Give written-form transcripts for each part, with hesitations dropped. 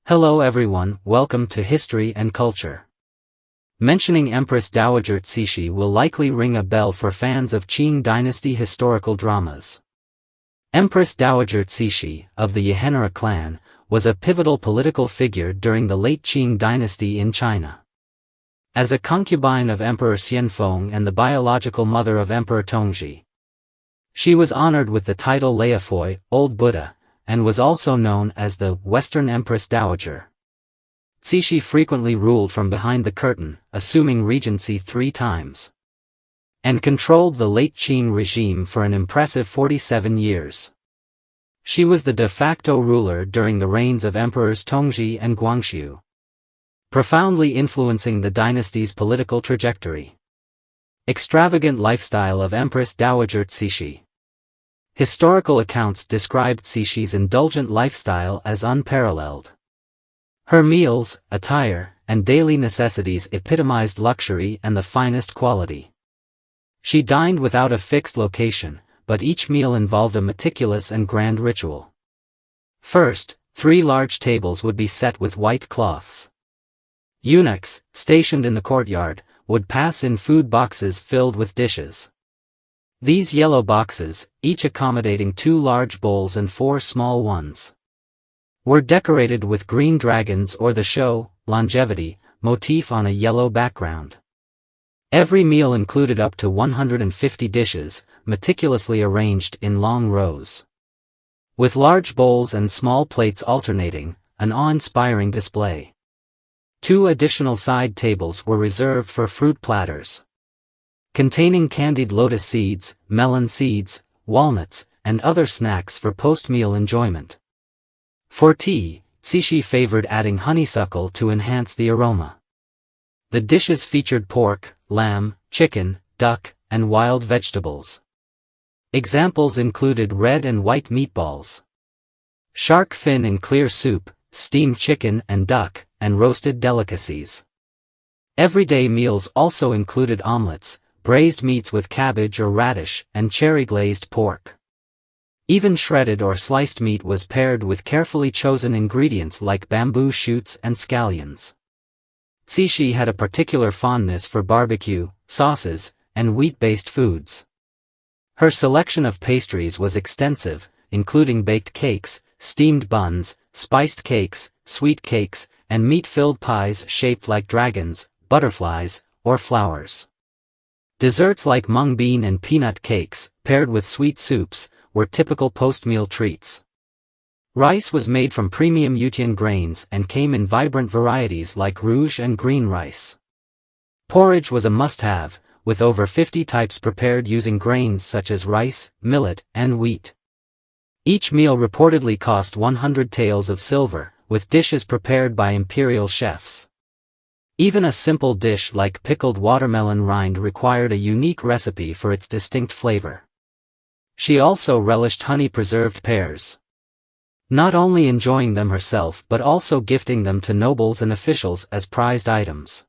Hello everyone, welcome to History and Culture. Mentioning Empress Dowager Cixi will likely ring a bell for fans of Qing dynasty historical dramas. Empress Dowager Cixi, of the Yuanhua clan, was a pivotal political figure during the late Qing dynasty in China. As a concubine of Emperor Xianfeng and the biological mother of Emperor Tongzhi, she was honored with the title Laofoi, Old Buddha, and was also known as the Western Empress Dowager. Cixi frequently ruled from behind the curtain, assuming regency 3 times, and controlled the late Qing regime for an impressive 47 years. She was the de facto ruler during the reigns of Emperors Tongzhi and Guangxu, profoundly influencing the dynasty's political trajectory. Extravagant lifestyle of Empress Dowager Cixi. Historical accounts described Cixi's indulgent lifestyle as unparalleled. Her meals, attire, and daily necessities epitomized luxury and the finest quality. She dined without a fixed location, but each meal involved a meticulous and grand ritual. First, 3 large tables would be set with white cloths. Eunuchs, stationed in the courtyard, would pass in food boxes filled with dishes. These yellow boxes, each accommodating 2 large bowls and 4 small ones, were decorated with green dragons or the show, longevity, motif on a yellow background. Every meal included up to 150 dishes, meticulously arranged in long rows, with large bowls and small plates alternating, an awe-inspiring display. 2 additional side tables were reserved for fruit platters, containing candied lotus seeds, melon seeds, walnuts, and other snacks for post-meal enjoyment. For tea, Cixi favored adding honeysuckle to enhance the aroma. The dishes featured pork, lamb, chicken, duck, and wild vegetables. Examples included red and white meatballs, shark fin in clear soup, steamed chicken and duck, and roasted delicacies. Everyday meals also included omelets, braised meats with cabbage or radish, and cherry-glazed pork. Even shredded or sliced meat was paired with carefully chosen ingredients like bamboo shoots and scallions. Cixi had a particular fondness for barbecue, sauces, and wheat-based foods. Her selection of pastries was extensive, including baked cakes, steamed buns, spiced cakes, sweet cakes, and meat-filled pies shaped like dragons, butterflies, or flowers. Desserts like mung bean and peanut cakes, paired with sweet soups, were typical post-meal treats. Rice was made from premium Yutian grains and came in vibrant varieties like rouge and green rice. Porridge was a must-have, with over 50 types prepared using grains such as rice, millet, and wheat. Each meal reportedly cost 100 taels of silver, with dishes prepared by Imperial chefs. Even a simple dish like pickled watermelon rind required a unique recipe for its distinct flavor. She also relished honey-preserved pears, not only enjoying them herself but also gifting them to nobles and officials as prized items.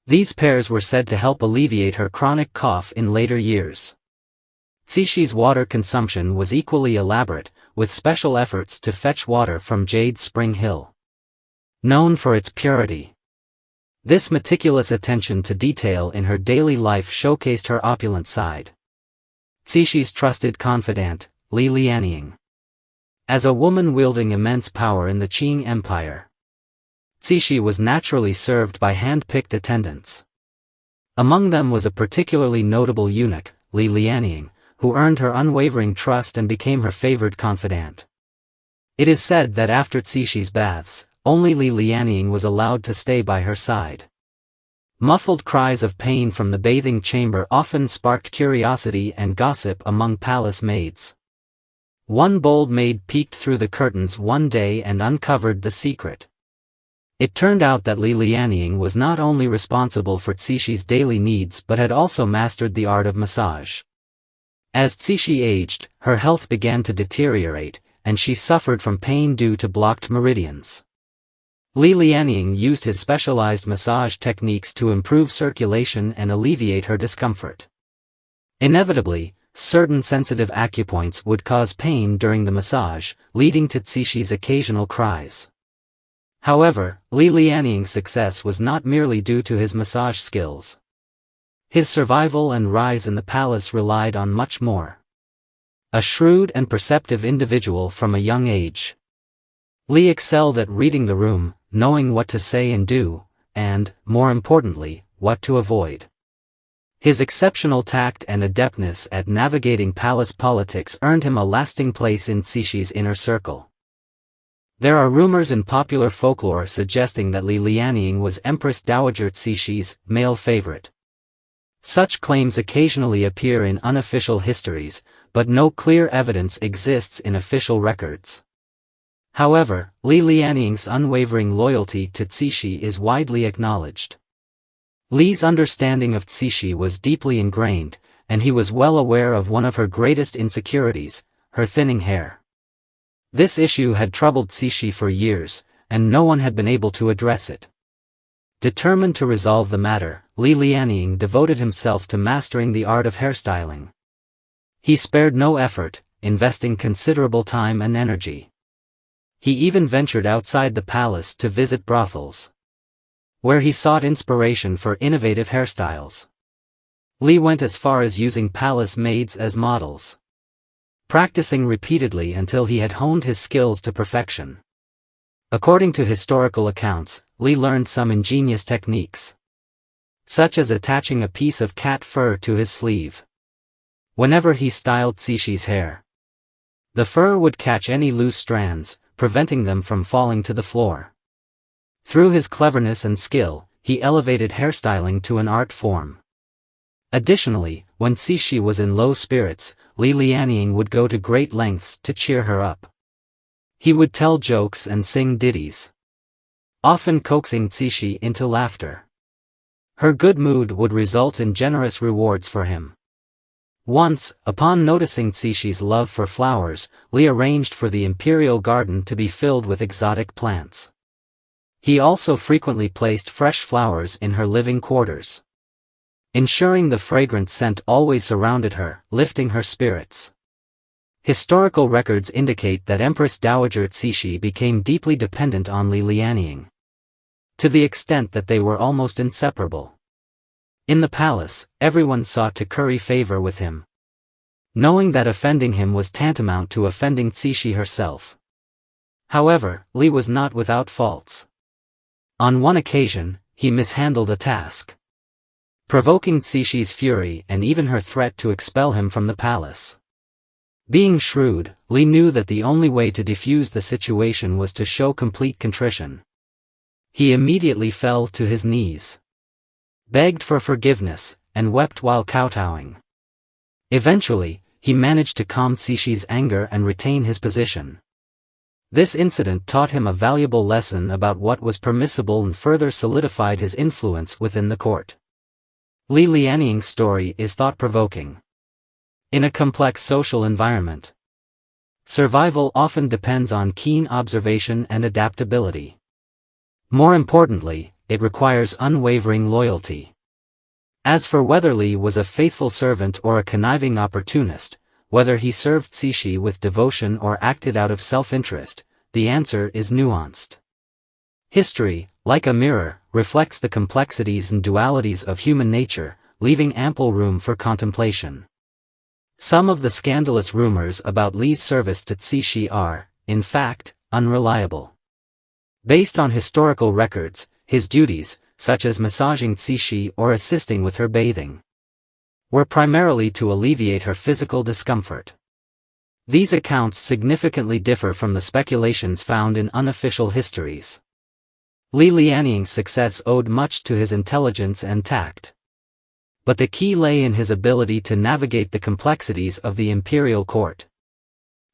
These pears were said to help alleviate her chronic cough in later years. Cixi's water consumption was equally elaborate, with special efforts to fetch water from Jade Spring Hill, known for its purity. This meticulous attention to detail in her daily life showcased her opulent side. Cixi's trusted confidant, Lianying. As a woman wielding immense power in the Qing Empire, Cixi was naturally served by hand-picked attendants. Among them was a particularly notable eunuch, Lianying, who earned her unwavering trust and became her favored confidant. It is said that after Cixi's baths, only Lianying was allowed to stay by her side. Muffled cries of pain from the bathing chamber often sparked curiosity and gossip among palace maids. One bold maid peeked through the curtains one day and uncovered the secret. It turned out that Lianying was not only responsible for Cixi's daily needs but had also mastered the art of massage. As Cixi aged, her health began to deteriorate, and she suffered from pain due to blocked meridians. Lianying used his specialized massage techniques to improve circulation and alleviate her discomfort. Inevitably, certain sensitive acupoints would cause pain during the massage, leading to Cixi's occasional cries. However, Li Lianying's success was not merely due to his massage skills. His survival and rise in the palace relied on much more. A shrewd and perceptive individual from a young age, Li excelled at reading the room, knowing what to say and do, and, more importantly, what to avoid. His exceptional tact and adeptness at navigating palace politics earned him a lasting place in Cixi's inner circle. There are rumors in popular folklore suggesting that Li Lianying was Empress Dowager Cixi's male favorite. Such claims occasionally appear in unofficial histories, but no clear evidence exists in official records. However, Li Lianying's unwavering loyalty to Cixi is widely acknowledged. Li's understanding of Cixi was deeply ingrained, and he was well aware of one of her greatest insecurities, her thinning hair. This issue had troubled Cixi for years, and no one had been able to address it. Determined to resolve the matter, Li Lianying devoted himself to mastering the art of hairstyling. He spared no effort, investing considerable time and energy. He even ventured outside the palace to visit brothels, where he sought inspiration for innovative hairstyles. Li went as far as using palace maids as models, practicing repeatedly until he had honed his skills to perfection. According to historical accounts, Li learned some ingenious techniques, such as attaching a piece of cat fur to his sleeve. Whenever he styled Cixi's hair, the fur would catch any loose strands, preventing them from falling to the floor. Through his cleverness and skill, he elevated hairstyling to an art form. Additionally, when Cixi was in low spirits, Li Lianying would go to great lengths to cheer her up. He would tell jokes and sing ditties, often coaxing Cixi into laughter. Her good mood would result in generous rewards for him. Once, upon noticing Cixi's love for flowers, Li arranged for the Imperial garden to be filled with exotic plants. He also frequently placed fresh flowers in her living quarters, ensuring the fragrant scent always surrounded her, lifting her spirits. Historical records indicate that Empress Dowager Cixi became deeply dependent on Li Lianying, to the extent that they were almost inseparable. In the palace, everyone sought to curry favor with him, knowing that offending him was tantamount to offending Cixi herself. However, Li was not without faults. On one occasion, he mishandled a task, provoking Cixi's fury and even her threat to expel him from the palace. Being shrewd, Li knew that the only way to defuse the situation was to show complete contrition. He immediately fell to his knees, begged for forgiveness, and wept while kowtowing. Eventually, he managed to calm Cixi's anger and retain his position. This incident taught him a valuable lesson about what was permissible and further solidified his influence within the court. Li Lianying's story is thought-provoking. In a complex social environment, survival often depends on keen observation and adaptability. More importantly, it requires unwavering loyalty. As for whether Li was a faithful servant or a conniving opportunist, whether he served Cixi with devotion or acted out of self-interest, the answer is nuanced. History, like a mirror, reflects the complexities and dualities of human nature, leaving ample room for contemplation. Some of the scandalous rumors about Li's service to Cixi are, in fact, unreliable. Based on historical records, his duties, such as massaging Cixi or assisting with her bathing, were primarily to alleviate her physical discomfort. These accounts significantly differ from the speculations found in unofficial histories. Li Lianying's success owed much to his intelligence and tact, but the key lay in his ability to navigate the complexities of the imperial court,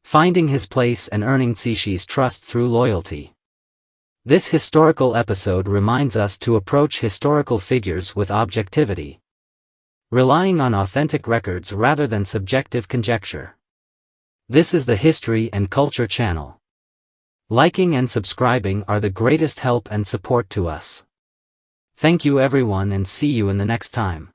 finding his place and earning Cixi's trust through loyalty. This historical episode reminds us to approach historical figures with objectivity, relying on authentic records rather than subjective conjecture. This is the History and Culture channel. Liking and subscribing are the greatest help and support to us. Thank you everyone and see you in the next time.